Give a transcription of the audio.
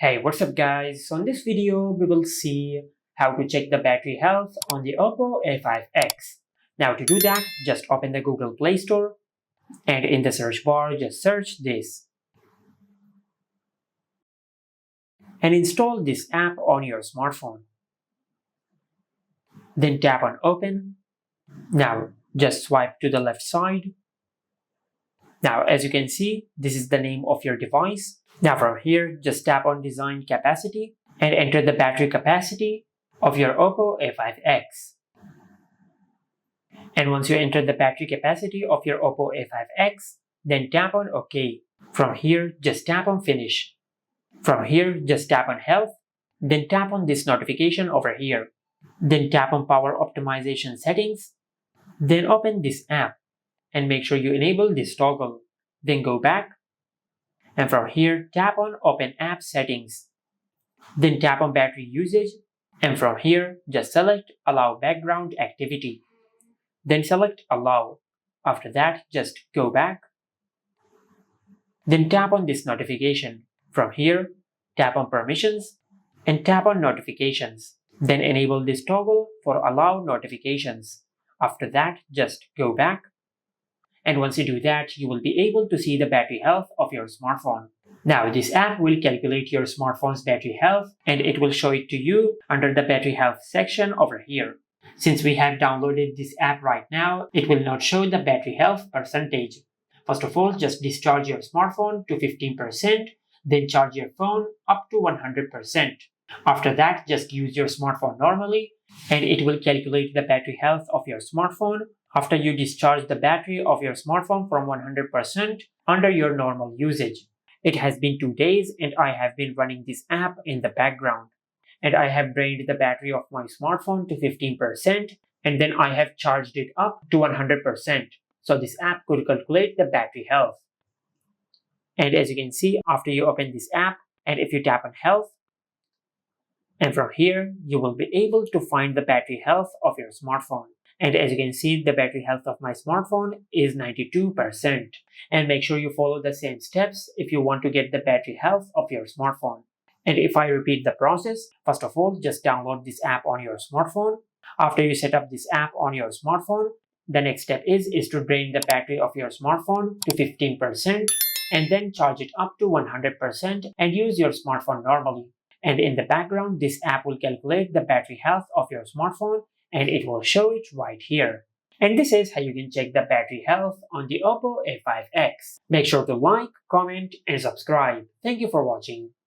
Hey, what's up guys? So in this video, we will see how to check the battery health on the Oppo A5x. Now to do that, just open the Google Play Store and in the search bar, just search this and install this app on your smartphone. Then tap on Open. Now just swipe to the left side. Now as you can see, this is the name of your device. Now from here, just tap on Design Capacity and enter the battery capacity of your Oppo A5x. And once you enter the battery capacity of your Oppo A5x, then tap on OK. From here, just tap on Finish. From here, just tap on Health, then tap on this notification over here. Then tap on Power Optimization Settings, then open this app and make sure you enable this toggle. Then go back, and from here, tap on Open App Settings. Then tap on Battery Usage, and from here, just select Allow Background Activity. Then select Allow. After that, just go back. Then tap on this notification. From here, tap on Permissions and tap on Notifications. Then enable this toggle for Allow Notifications. After that, just go back. And once you do that, you will be able to see the battery health of your smartphone. Now, this app will calculate your smartphone's battery health and it will show it to you under the battery health section over here. Since we have downloaded this app right now, it will not show the battery health percentage. First of all, just discharge your smartphone to 15%, then charge your phone up to 100%. After that, just use your smartphone normally and it will calculate the battery health of your smartphone after you discharge the battery of your smartphone from 100% under your normal usage. It has been 2 days and I have been running this app in the background. And I have drained the battery of my smartphone to 15% and then I have charged it up to 100%. So this app could calculate the battery health. And as you can see, after you open this app and if you tap on Health, and from here, you will be able to find the battery health of your smartphone. And as you can see, the battery health of my smartphone is 92%. And make sure you follow the same steps if you want to get the battery health of your smartphone. And if I repeat the process, first of all, just download this app on your smartphone. After you set up this app on your smartphone, the next step is to drain the battery of your smartphone to 15% and then charge it up to 100% and use your smartphone normally. And in the background, this app will calculate the battery health of your smartphone and it will show it right here. And this is how you can check the battery health on the Oppo A5x. Make sure to like, comment, and subscribe. Thank you for watching.